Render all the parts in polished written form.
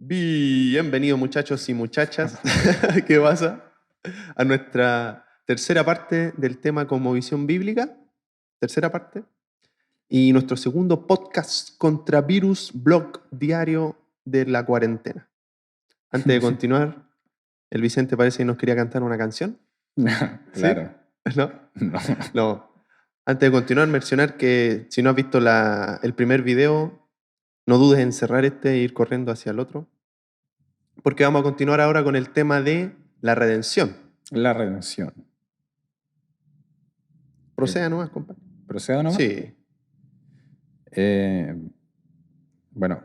Bienvenidos muchachos y muchachas, ¿qué pasa? A nuestra tercera parte del tema como visión bíblica, tercera parte, y nuestro segundo podcast contra virus blog diario de la cuarentena. Antes de continuar, el Vicente parece que nos quería cantar una canción. ¿Sí? Claro. ¿No? No. No. Antes de continuar, mencionar que si no has visto el primer video, no dudes en cerrar este e ir corriendo hacia el otro, porque vamos a continuar ahora con el tema de la redención. La redención. Proceda nomás, compadre. ¿Procedo nomás? Sí, Bueno,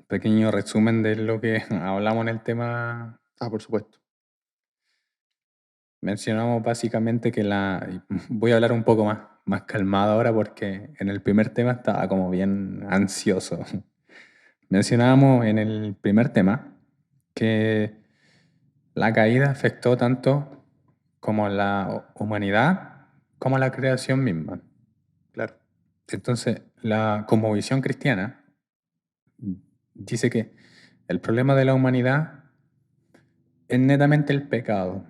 pequeño resumen de lo que hablamos en el tema. por supuesto. Mencionamos básicamente que voy a hablar un poco más calmado ahora porque en el primer tema estaba como bien ansioso. Mencionábamos en el primer tema que la caída afectó tanto como a la humanidad como a la creación misma. Claro. Entonces, la cosmovisión cristiana dice que el problema de la humanidad es netamente el pecado.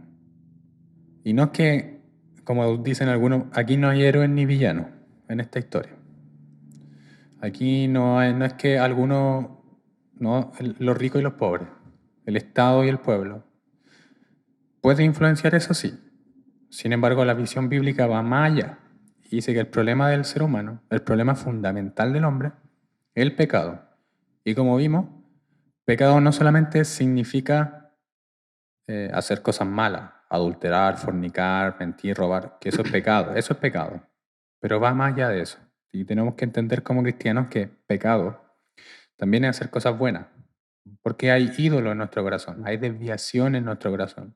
Y no es que, como dicen algunos, aquí no hay héroes ni villanos en esta historia. Aquí no es que algunos, no, los ricos y los pobres, el Estado y el pueblo. Puede influenciar eso, sí. Sin embargo, la visión bíblica va más allá y dice que el problema del ser humano, el problema fundamental del hombre, es el pecado. Y como vimos, pecado no solamente significa hacer cosas malas, adulterar, fornicar, mentir, robar, que eso es pecado, pero va más allá de eso. Y tenemos que entender como cristianos que pecado también es hacer cosas buenas, porque hay ídolo en nuestro corazón, hay desviación en nuestro corazón.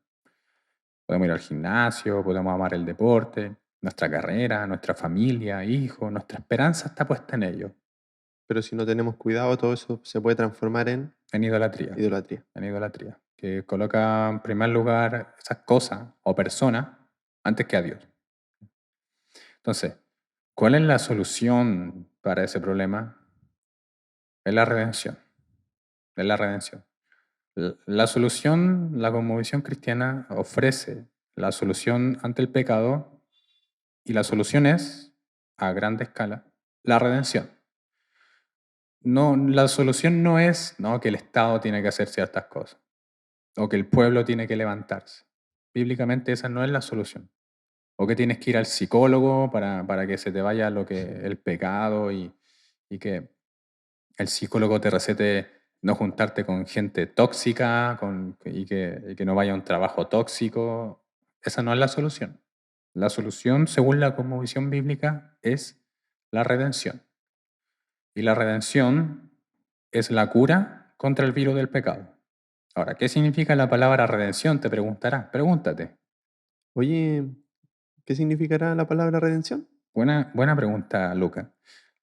Podemos ir al gimnasio, podemos amar el deporte, nuestra carrera, nuestra familia, hijos, nuestra esperanza está puesta en ello, Pero si no tenemos cuidado, todo eso se puede transformar en en idolatría. idolatría. En idolatría, que coloca en primer lugar esas cosas o personas antes que a Dios. Entonces, ¿cuál es la solución para ese problema? Es la redención. Es la redención. La solución, la cosmovisión cristiana ofrece la solución ante el pecado y la solución es, a grande escala, la redención. No, la solución no es que el Estado tiene que hacer ciertas cosas o que el pueblo tiene que levantarse. Bíblicamente esa no es la solución. O que tienes que ir al psicólogo para que se te vaya el pecado y que el psicólogo te recete no juntarte con gente tóxica y que no vaya a un trabajo tóxico. Esa no es la solución. La solución, según la cosmovisión bíblica, es la redención. Y la redención es la cura contra el virus del pecado. Ahora, ¿qué significa la palabra redención? Te preguntarás. Pregúntate. Oye, ¿qué significará la palabra redención? Buena pregunta, Luca.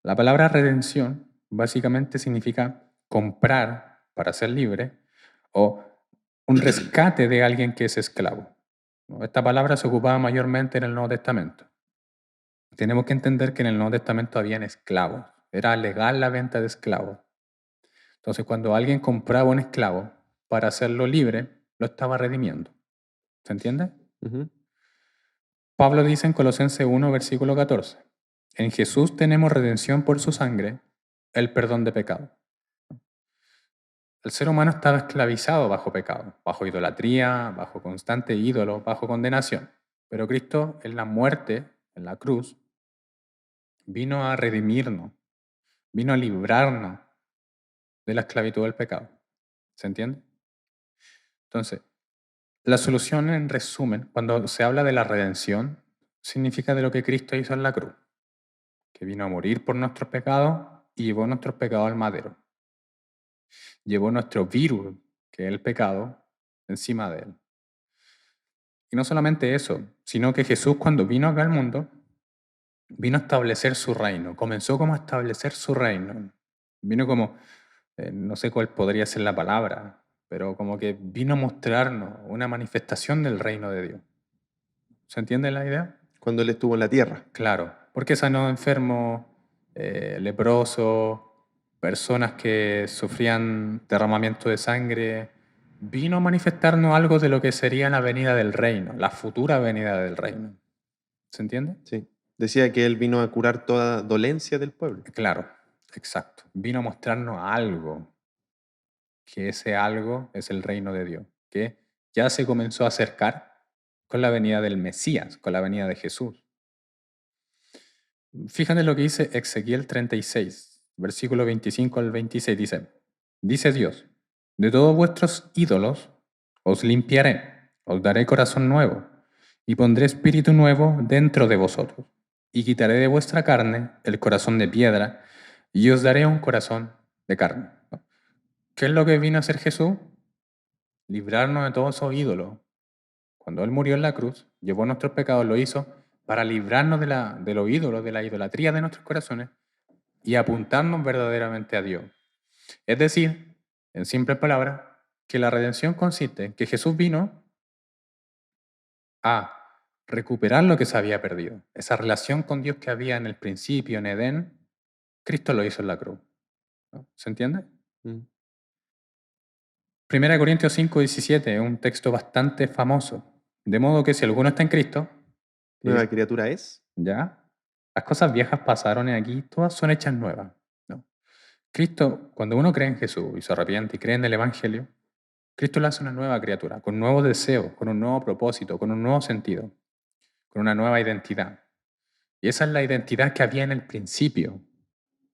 La palabra redención básicamente significa comprar para ser libre o un rescate de alguien que es esclavo. ¿No? Esta palabra se ocupaba mayormente en el Nuevo Testamento. Tenemos que entender que en el Nuevo Testamento habían esclavos. Era legal la venta de esclavos. Entonces, cuando alguien compraba un esclavo para hacerlo libre, lo estaba redimiendo. ¿Se entiende? Ujú. Pablo dice en Colosenses 1, versículo 14, en Jesús tenemos redención por su sangre, el perdón de pecado. El ser humano estaba esclavizado bajo pecado, bajo idolatría, bajo constante ídolo, bajo condenación. Pero Cristo en la muerte, en la cruz, vino a redimirnos, vino a librarnos de la esclavitud del pecado. ¿Se entiende? Entonces, la solución en resumen, cuando se habla de la redención, significa de lo que Cristo hizo en la cruz, que vino a morir por nuestros pecados y llevó nuestros pecados al madero. Llevó nuestro virus, que es el pecado, encima de él. Y no solamente eso, sino que Jesús cuando vino acá al mundo, vino a establecer su reino, comenzó como a establecer su reino. Vino como, no sé cuál podría ser la palabra, pero como que vino a mostrarnos una manifestación del reino de Dios. ¿Se entiende la idea? Cuando él estuvo en la tierra. Claro, porque sanó enfermos, leprosos, personas que sufrían derramamiento de sangre, vino a manifestarnos algo de lo que sería la venida del reino, la futura venida del reino. ¿Se entiende? Sí. Decía que Él vino a curar toda dolencia del pueblo. Claro, exacto. Vino a mostrarnos algo, que ese algo es el reino de Dios, que ya se comenzó a acercar con la venida del Mesías, con la venida de Jesús. Fíjate lo que dice Ezequiel 36, versículo 25 al 26, dice Dios, de todos vuestros ídolos os limpiaré, os daré corazón nuevo, y pondré espíritu nuevo dentro de vosotros, y quitaré de vuestra carne el corazón de piedra, y os daré un corazón de carne. ¿Qué es lo que vino a hacer Jesús? Librarnos de todos esos ídolos. Cuando Él murió en la cruz, llevó nuestros pecados, lo hizo para librarnos de los ídolos, de la idolatría de nuestros corazones y apuntarnos verdaderamente a Dios. Es decir, en simples palabras, que la redención consiste en que Jesús vino a recuperar lo que se había perdido. Esa relación con Dios que había en el principio, en Edén, Cristo lo hizo en la cruz. ¿No? ¿Se entiende? Mm. 1 Corintios 5:17 es un texto bastante famoso. De modo que si alguno está en Cristo, Nueva criatura es. ¿ya? Las cosas viejas pasaron y aquí todas son hechas nuevas. ¿No? Cristo, cuando uno cree en Jesús y se arrepiente y cree en el Evangelio, Cristo le hace una nueva criatura, con nuevos deseos, con un nuevo propósito, con un nuevo sentido, con una nueva identidad. Y esa es la identidad que había en el principio,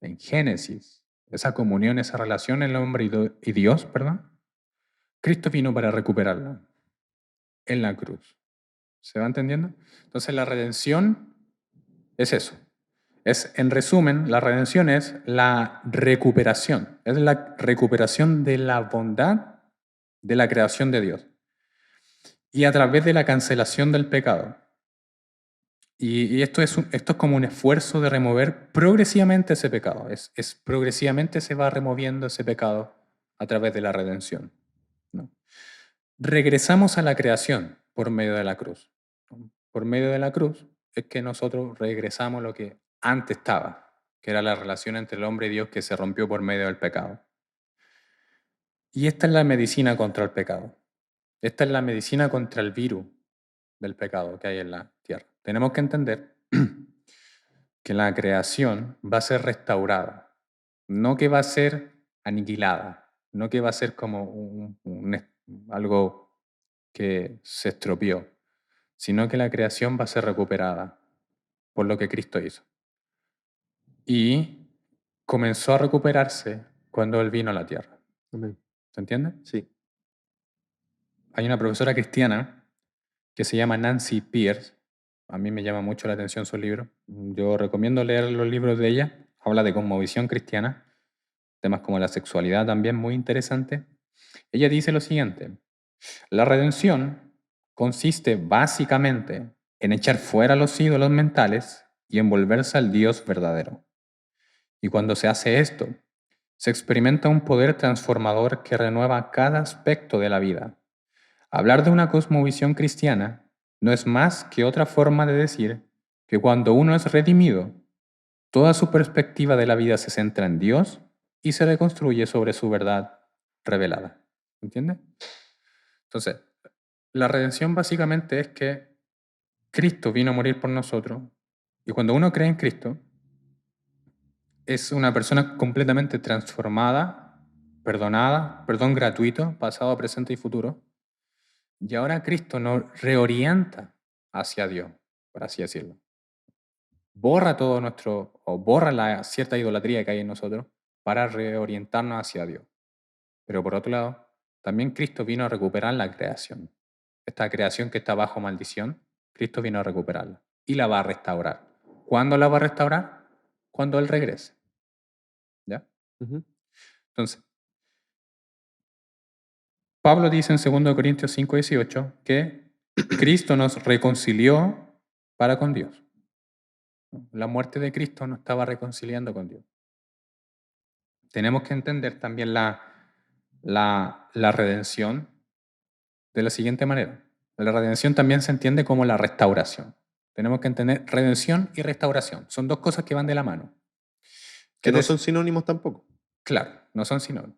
en Génesis, esa comunión, esa relación en el hombre y Dios, perdón. Cristo vino para recuperarla en la cruz. ¿Se va entendiendo? Entonces la redención es eso. En resumen, la redención es la recuperación. Es la recuperación de la bondad de la creación de Dios. Y a través de la cancelación del pecado. Y esto es como un esfuerzo de remover progresivamente ese pecado. Progresivamente se va removiendo ese pecado a través de la redención. ¿No? Regresamos a la creación por medio de la cruz. Por medio de la cruz es que nosotros regresamos a lo que antes estaba, que era la relación entre el hombre y Dios que se rompió por medio del pecado. Y esta es la medicina contra el pecado. Esta es la medicina contra el virus del pecado que hay en la tierra. Tenemos que entender que la creación va a ser restaurada, no que va a ser aniquilada, no que va a ser como algo que se estropeó, sino que la creación va a ser recuperada por lo que Cristo hizo. Y comenzó a recuperarse cuando Él vino a la tierra. Amén. ¿Se entiende? Sí. Hay una profesora cristiana que se llama Nancy Pierce. A mí me llama mucho la atención su libro. Yo recomiendo leer los libros de ella. Habla de cosmovisión cristiana, temas como la sexualidad también muy interesante. Ella dice lo siguiente: la redención consiste básicamente en echar fuera los ídolos mentales y en volverse al Dios verdadero. Y cuando se hace esto, se experimenta un poder transformador que renueva cada aspecto de la vida. Hablar de una cosmovisión cristiana no es más que otra forma de decir que cuando uno es redimido, toda su perspectiva de la vida se centra en Dios y se reconstruye sobre su verdad revelada. ¿Entiendes? Entonces, la redención básicamente es que Cristo vino a morir por nosotros y cuando uno cree en Cristo, es una persona completamente transformada, perdonada, perdón gratuito, pasado, presente y futuro. Y ahora Cristo nos reorienta hacia Dios, por así decirlo. Borra borra la cierta idolatría que hay en nosotros para reorientarnos hacia Dios. Pero por otro lado, también Cristo vino a recuperar la creación. Esta creación que está bajo maldición, Cristo vino a recuperarla y la va a restaurar. ¿Cuándo la va a restaurar? Cuando Él regrese. ¿Ya? Ujú. Entonces, Pablo dice en 2 Corintios 5:18 que Cristo nos reconcilió para con Dios. La muerte de Cristo nos estaba reconciliando con Dios. Tenemos que entender también la redención de la siguiente manera. La redención también se entiende como la restauración. Tenemos que entender redención y restauración. Son dos cosas que van de la mano. Que no Es son sinónimos tampoco. Claro, no son sinónimos.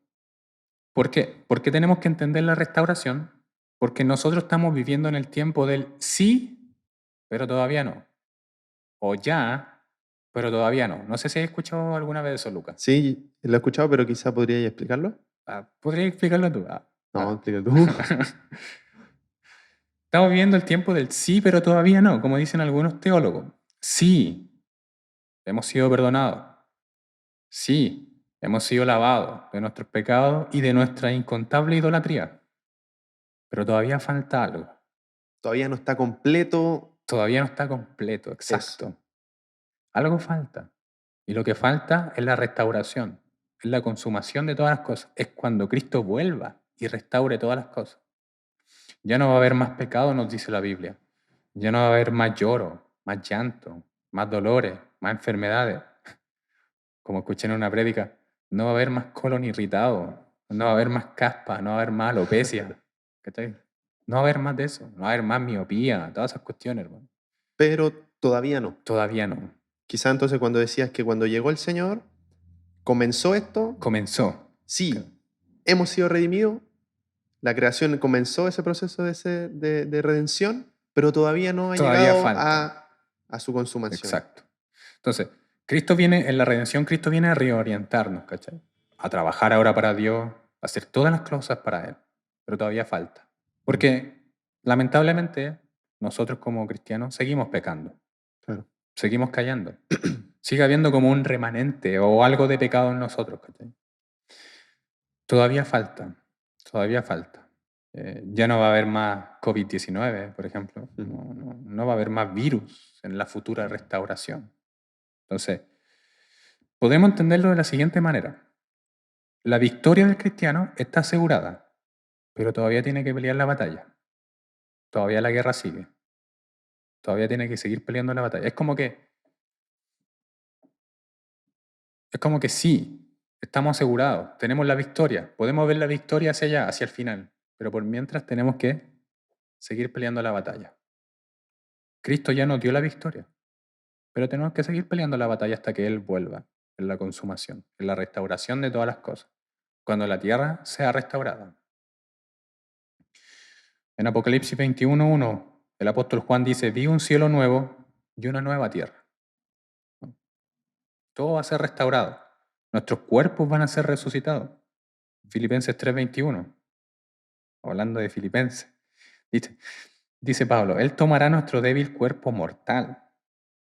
¿Por qué? Porque tenemos que entender la restauración, porque nosotros estamos viviendo en el tiempo del sí, pero todavía no. O ya, pero todavía no. No sé si has escuchado alguna vez eso, Lucas. Sí, lo he escuchado, pero quizá podrías explicarlo. ¿Podrías explicarlo tú? No, explica tú. Estamos viviendo el tiempo del sí, pero todavía no, como dicen algunos teólogos. Sí, hemos sido perdonados. Sí, hemos sido lavados de nuestros pecados y de nuestra incontable idolatría. Pero todavía falta algo. Todavía no está completo Todavía no está completo, eso. exacto. Algo falta. Y lo que falta es la restauración, es la consumación de todas las cosas. Es cuando Cristo vuelva y restaure todas las cosas. Ya no va a haber más pecado, nos dice la Biblia. Ya no va a haber más lloro, más llanto, más dolores, más enfermedades. Como escuché en una prédica, no va a haber más colon irritado, no va a haber más caspa, no va a haber más alopecia. ¿Cachai? No va a haber más de eso, no va a haber más miopía, todas esas cuestiones, hermano. Pero todavía no. Todavía no. Quizá entonces cuando decías que cuando llegó el Señor, comenzó esto, Comenzó. sí, hemos sido redimidos, la creación comenzó ese proceso de redención, pero todavía no ha Todavía llegado falta. a su consumación. Exacto. Entonces, Cristo viene, en la redención, Cristo viene a reorientarnos, ¿cachai? A trabajar ahora para Dios, a hacer todas las cosas para Él, pero todavía falta. Porque, lamentablemente, nosotros como cristianos seguimos pecando, Claro. seguimos cayendo. Sigue habiendo como un remanente o algo de pecado en nosotros, ¿cachai? Todavía falta, todavía falta. Ya no va a haber más COVID-19, por ejemplo. No va a haber más virus en la futura restauración. Entonces, podemos entenderlo de la siguiente manera. La victoria del cristiano está asegurada, pero todavía tiene que pelear la batalla. Todavía la guerra sigue. Todavía tiene que seguir peleando la batalla. Es como que sí, estamos asegurados, tenemos la victoria, podemos ver la victoria hacia allá, hacia el final, pero por mientras tenemos que seguir peleando la batalla. Cristo ya nos dio la victoria, pero tenemos que seguir peleando la batalla hasta que Él vuelva en la consumación, en la restauración de todas las cosas, cuando la tierra sea restaurada. En Apocalipsis 21:1, el apóstol Juan dice, vi un cielo nuevo y una nueva tierra. Todo va a ser restaurado. Nuestros cuerpos van a ser resucitados. Filipenses 3:21, hablando de Filipenses, dice Pablo, Él tomará nuestro débil cuerpo mortal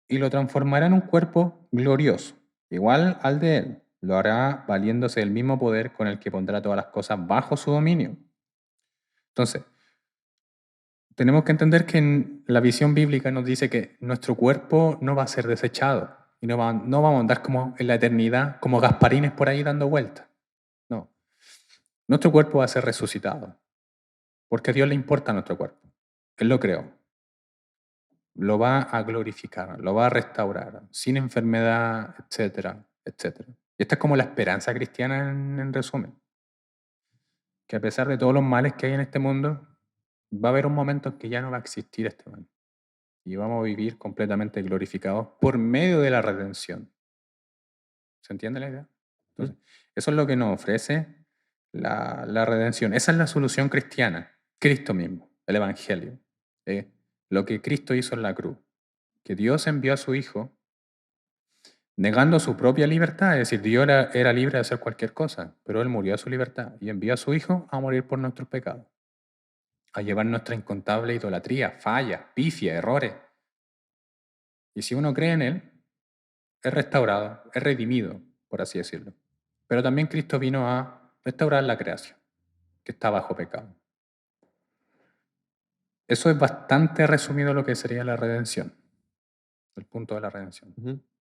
y lo transformará en un cuerpo glorioso, igual al de Él. Lo hará valiéndose del mismo poder con el que pondrá todas las cosas bajo su dominio. Entonces, tenemos que entender que en la visión bíblica nos dice que nuestro cuerpo no va a ser desechado y no vamos a andar como en la eternidad, como Gasparines por ahí dando vueltas. No. Nuestro cuerpo va a ser resucitado porque a Dios le importa nuestro cuerpo. Él lo creó. Lo va a glorificar, lo va a restaurar, sin enfermedad, etcétera, etcétera. Y esta es como la esperanza cristiana en resumen. Que a pesar de todos los males que hay en este mundo, va a haber un momento en que ya no va a existir este mal. Y vamos a vivir completamente glorificados por medio de la redención. ¿Se entiende la idea? Entonces, eso es lo que nos ofrece la redención. Esa es la solución cristiana. Cristo mismo, el Evangelio. Lo que Cristo hizo en la cruz. Que Dios envió a su Hijo negando su propia libertad. Es decir, Dios era libre de hacer cualquier cosa, pero Él murió a su libertad y envió a su Hijo a morir por nuestros pecados. A llevar nuestra incontable idolatría, fallas, pifia, errores. Y si uno cree en Él, es restaurado, es redimido, por así decirlo. Pero también Cristo vino a restaurar la creación, que está bajo pecado. Eso es bastante resumido lo que sería la redención, el punto de la redención.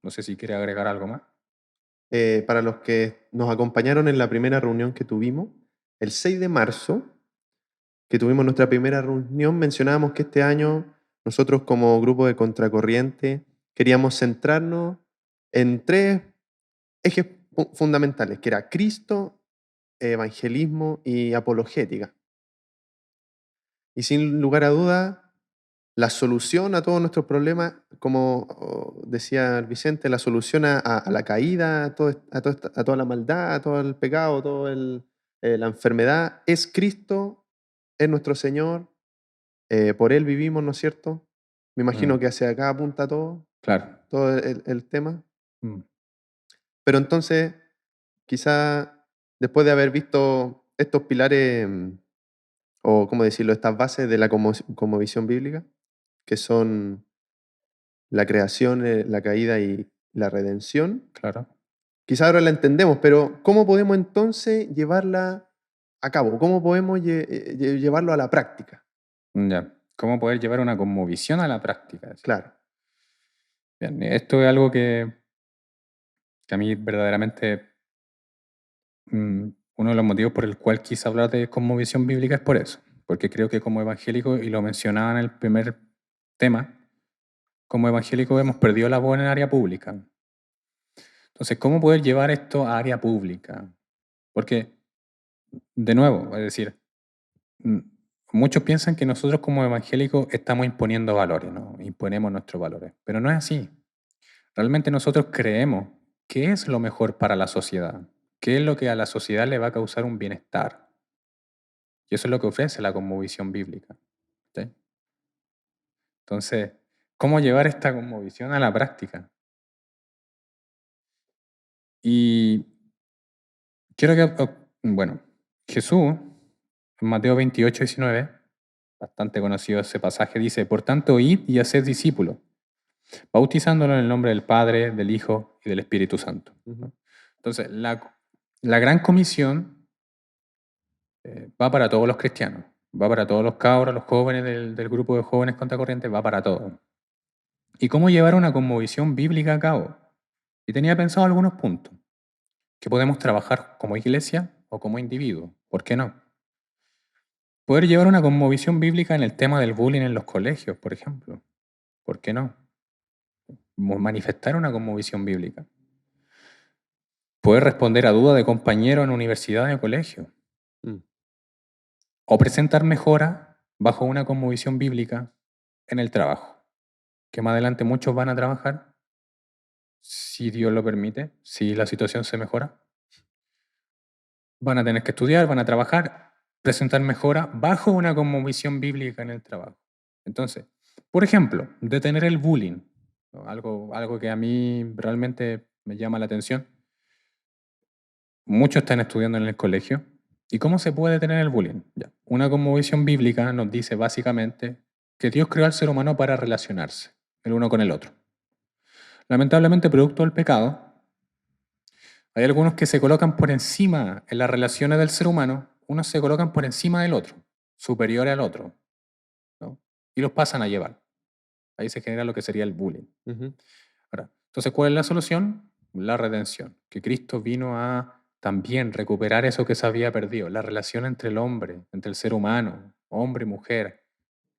No sé si quiere agregar algo más. Para los que nos acompañaron en la primera reunión que tuvimos, el 6 de marzo, que tuvimos nuestra primera reunión, mencionábamos que este año nosotros como grupo de Contracorriente queríamos centrarnos en tres ejes fundamentales, que era Cristo, evangelismo y apologética. Y sin lugar a duda, la solución a todos nuestros problemas, como decía el Vicente, la solución a la caída, a toda la maldad, a todo el pecado, a toda la enfermedad, es Cristo, es nuestro Señor, por Él vivimos, ¿no es cierto? Me imagino Mm, que hacia acá apunta todo, claro. todo el tema. Mm, Pero entonces, quizá después de haber visto estos pilares, o cómo decirlo, estas bases de la cosmovisión bíblica, que son la creación, la caída y la redención, claro. quizá ahora la entendemos, pero ¿cómo podemos entonces llevarla a cabo? ¿Cómo podemos llevarlo a la práctica? Ya. ¿Cómo poder llevar una cosmovisión a la práctica? Decía. Claro. Bien, esto es algo que a mí verdaderamente, uno de los motivos por el cual quise hablar de cosmovisión bíblica es por eso, porque creo que como evangélico, y lo mencionaba en el primer tema, como evangélico hemos perdido la voz en el área pública. Entonces, ¿cómo poder llevar esto a área pública? Porque, de nuevo, es decir, mm, muchos piensan que nosotros como evangélicos estamos imponiendo valores, ¿no? Imponemos nuestros valores, pero no es así. Realmente nosotros creemos qué es lo mejor para la sociedad, qué es lo que a la sociedad le va a causar un bienestar. Y eso es lo que ofrece la cosmovisión bíblica. ¿Sí? Entonces, ¿cómo llevar esta cosmovisión a la práctica? Y quiero que, bueno, Jesús, en Mateo 28, 19, bastante conocido ese pasaje, dice, por tanto, id y haced discípulos, bautizándolo en el nombre del Padre, del Hijo y del Espíritu Santo. Ujú. ¿No? Entonces, la gran comisión va para todos los cristianos, va para todos los cabros, los jóvenes del grupo de jóvenes contracorrientes, va para todos. ¿Y cómo llevar una cosmovisión bíblica a cabo? Y tenía pensado algunos puntos que podemos trabajar como iglesia o como individuo. ¿Por qué no? Poder llevar una cosmovisión bíblica en el tema del bullying en los colegios, por ejemplo. ¿Por qué no? Manifestar una cosmovisión bíblica. Poder responder a dudas de compañeros en universidad o colegio. Mm. O presentar mejoras bajo una cosmovisión bíblica en el trabajo. Que más adelante muchos van a trabajar, si Dios lo permite, si la situación se mejora. Van a tener que estudiar, van a trabajar, presentar mejoras bajo una cosmovisión bíblica en el trabajo. Entonces, por ejemplo, detener el bullying, ¿no? Algo que a mí realmente me llama la atención. Muchos están estudiando en el colegio. ¿Y cómo se puede detener el bullying? Ya. Una cosmovisión bíblica nos dice básicamente que Dios creó al ser humano para relacionarse el uno con el otro. Lamentablemente, producto del pecado, hay algunos que se colocan por encima en las relaciones del ser humano, unos se colocan por encima del otro, superiores al otro, ¿no? Y los pasan a llevar. Ahí se genera lo que sería el bullying. Ujú. Ahora, entonces, ¿cuál es la solución? La redención, que Cristo vino a también recuperar eso que se había perdido, la relación entre el hombre, entre el ser humano, hombre y mujer,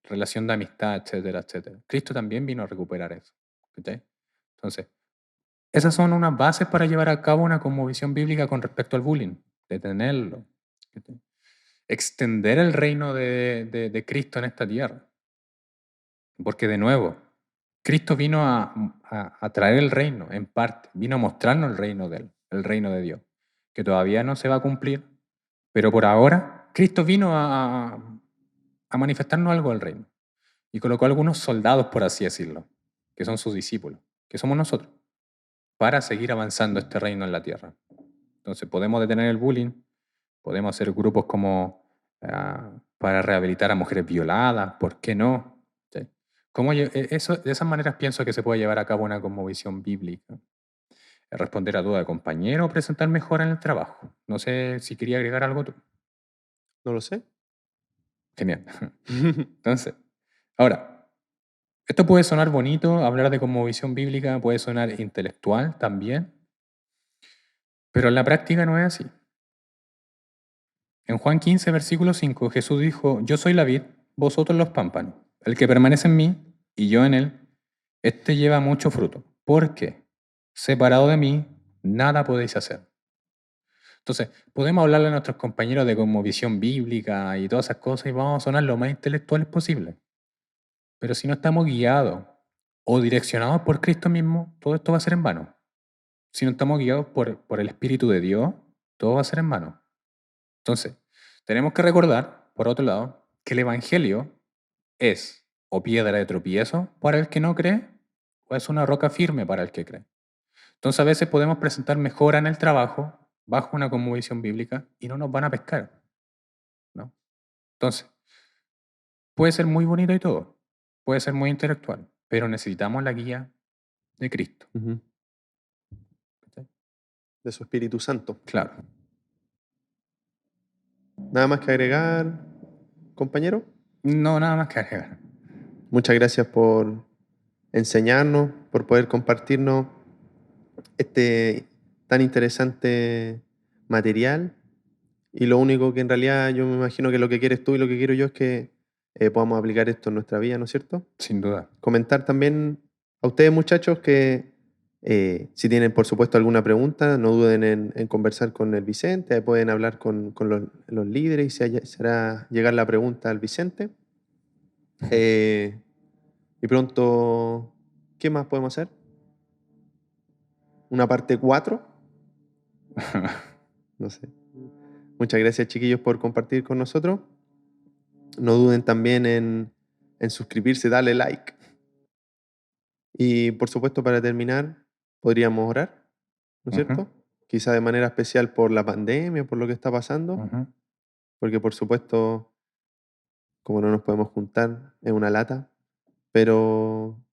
relación de amistad, etcétera, etcétera. Cristo también vino a recuperar eso. ¿Ok? Entonces, esas son unas bases para llevar a cabo una cosmovisión bíblica con respecto al bullying, detenerlo, ¿ok? Extender el reino de Cristo en esta tierra. Porque de nuevo, Cristo vino a traer el reino, en parte, vino a mostrarnos el reino de Él, el reino de Dios, que todavía no se va a cumplir, pero por ahora Cristo vino a manifestarnos algo del reino y colocó algunos soldados, por así decirlo, que son sus discípulos, que somos nosotros, para seguir avanzando este reino en la tierra. Entonces podemos detener el bullying, podemos hacer grupos como para rehabilitar a mujeres violadas, ¿por qué no? ¿Sí? Eso, de esas maneras pienso que se puede llevar a cabo una cosmovisión bíblica. Responder a dudas de compañero o presentar mejora en el trabajo. No sé si quería agregar algo tú. No lo sé. Genial. Entonces, ahora, esto puede sonar bonito, hablar de cosmovisión bíblica puede sonar intelectual también, pero en la práctica no es así. En Juan 15, versículo 5, Jesús dijo, yo soy la vid, vosotros los pámpanos. El que permanece en mí y yo en él, este lleva mucho fruto, porque separado de mí, nada podéis hacer. Entonces, podemos hablarle a nuestros compañeros de cosmovisión bíblica y todas esas cosas y vamos a sonar lo más intelectuales posible. Pero si no estamos guiados o direccionados por Cristo mismo, todo esto va a ser en vano. Si no estamos guiados por el Espíritu de Dios, todo va a ser en vano. Entonces, tenemos que recordar, por otro lado, que el Evangelio es o piedra de tropiezo para el que no cree, o es una roca firme para el que cree. Entonces, a veces podemos presentar mejora en el trabajo bajo una cosmovisión bíblica y no nos van a pescar, ¿no? Entonces, puede ser muy bonito y todo, puede ser muy intelectual, pero necesitamos la guía de Cristo. Ujú. ¿Cachai? De su Espíritu Santo. Claro. Nada más que agregar, compañero. No, nada más que agregar. Muchas gracias por enseñarnos, por poder compartirnos este tan interesante material. Y lo único que en realidad yo me imagino que lo que quieres tú y lo que quiero yo es que podamos aplicar esto en nuestra vida, ¿no es cierto? Sin duda. Comentar también a ustedes, muchachos, que si tienen, por supuesto, alguna pregunta, no duden en conversar con el Vicente, ahí pueden hablar con los líderes y se hará llegar la pregunta al Vicente. Y pronto, ¿qué más podemos hacer? ¿Una parte 4? No sé. Muchas gracias, chiquillos, por compartir con nosotros. No duden también en suscribirse, darle like. Y por supuesto, para terminar, podríamos orar, ¿no es Ujú, cierto? Quizá de manera especial por la pandemia, por lo que está pasando, ujú. porque por supuesto, como no nos podemos juntar, es una lata, pero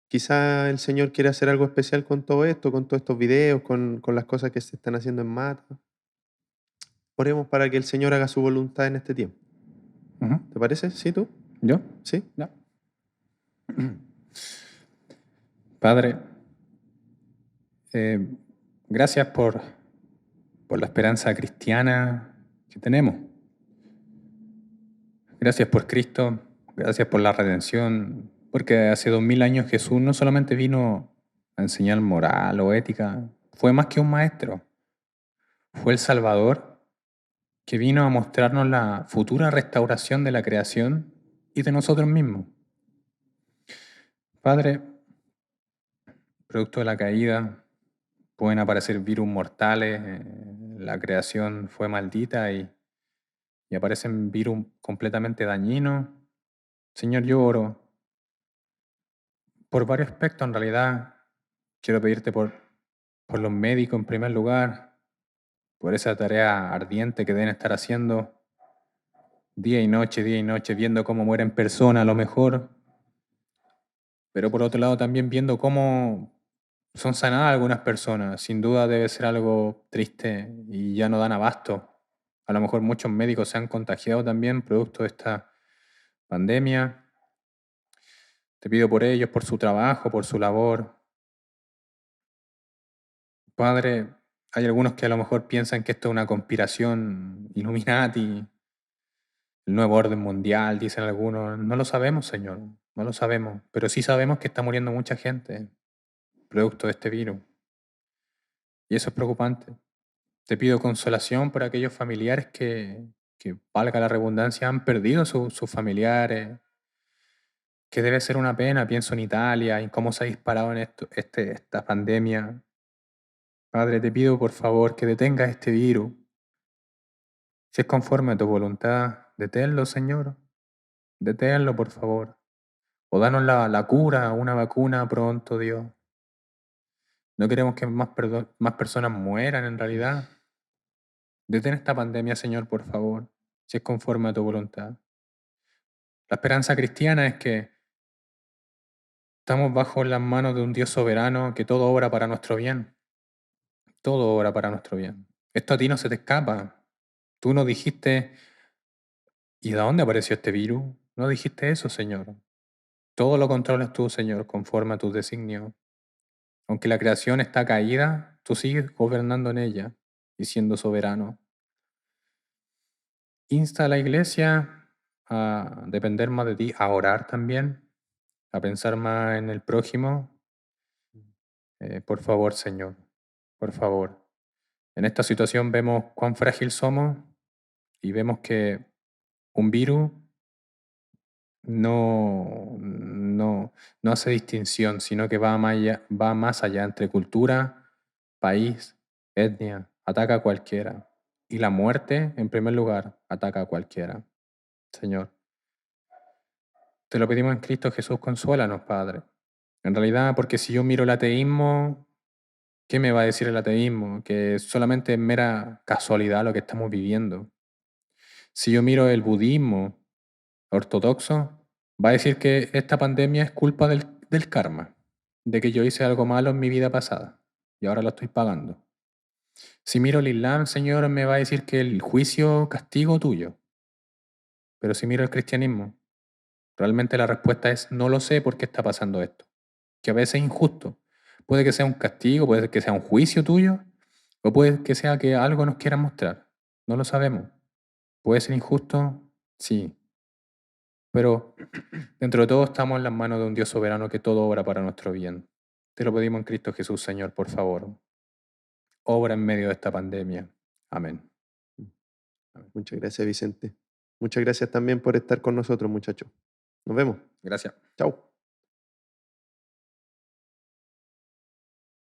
quizá el Señor quiere hacer algo especial con todo esto, con todos estos videos, con las cosas que se están haciendo en Mata. Oremos para que el Señor haga su voluntad en este tiempo. Ujú. ¿Te parece? ¿Sí, tú? ¿Yo? ¿Sí? Ya. Padre, eh, gracias por la esperanza cristiana que tenemos. Gracias por Cristo, gracias por la redención, porque hace 2000 años Jesús no solamente vino a enseñar moral o ética, fue más que un maestro, fue el Salvador que vino a mostrarnos la futura restauración de la creación y de nosotros mismos. Padre, producto de la caída, pueden aparecer virus mortales, la creación fue maldita y aparecen virus completamente dañinos. Señor, yo oro por varios aspectos en realidad. Quiero pedirte por los médicos en primer lugar, por esa tarea ardiente que deben estar haciendo día y noche, viendo cómo mueren personas a lo mejor, pero por otro lado también viendo cómo son sanadas algunas personas. Sin duda debe ser algo triste y ya no dan abasto. A lo mejor muchos médicos se han contagiado también producto de esta pandemia. Te pido por ellos, por su trabajo, por su labor. Padre, hay algunos que a lo mejor piensan que esto es una conspiración Illuminati, el nuevo orden mundial, dicen algunos. No lo sabemos, Señor, no lo sabemos, pero sí sabemos que está muriendo mucha gente producto de este virus. Y eso es preocupante. Te pido consolación por aquellos familiares que valga la redundancia, han perdido sus familiares, que debe ser una pena. Pienso en Italia y cómo se ha disparado en esta pandemia. Padre, te pido por favor que detengas este virus. Si es conforme a tu voluntad, deténlo, Señor. Deténlo, por favor. O danos la cura, una vacuna pronto, Dios. No queremos que más personas mueran en realidad. Detén esta pandemia, Señor, por favor, si es conforme a tu voluntad. La esperanza cristiana es que estamos bajo las manos de un Dios soberano que todo obra para nuestro bien. Todo obra para nuestro bien. Esto a ti no se te escapa. Tú no dijiste, ¿y de dónde apareció este virus? No dijiste eso, Señor. Todo lo controlas tú, Señor, conforme a tus designios. Aunque la creación está caída, tú sigues gobernando en ella y siendo soberano. Insta a la iglesia a depender más de ti, a orar también, a pensar más en el prójimo. Por favor, Señor, por favor. En esta situación vemos cuán frágil somos y vemos que un virus no hace distinción, sino que va más allá entre cultura, país, etnia, ataca a cualquiera. Y la muerte, en primer lugar, ataca a cualquiera. Señor, te lo pedimos en Cristo Jesús, consuélanos, Padre. En realidad, porque si yo miro el ateísmo, ¿qué me va a decir el ateísmo? Que solamente es mera casualidad lo que estamos viviendo. Si yo miro el budismo ortodoxo, va a decir que esta pandemia es culpa del karma, de que yo hice algo malo en mi vida pasada y ahora lo estoy pagando. Si miro el Islam, Señor, me va a decir que el juicio castigo tuyo. Pero si miro el cristianismo, realmente la respuesta es no lo sé por qué está pasando esto, que a veces es injusto. Puede que sea un castigo, puede que sea un juicio tuyo, o puede que sea que algo nos quiera mostrar. No lo sabemos. ¿Puede ser injusto? Sí. Pero dentro de todo estamos en las manos de un Dios soberano que todo obra para nuestro bien. Te lo pedimos en Cristo Jesús, Señor, por favor. Obra en medio de esta pandemia. Amén. Muchas gracias, Vicente. Muchas gracias también por estar con nosotros, muchachos. Nos vemos. Gracias. Chao.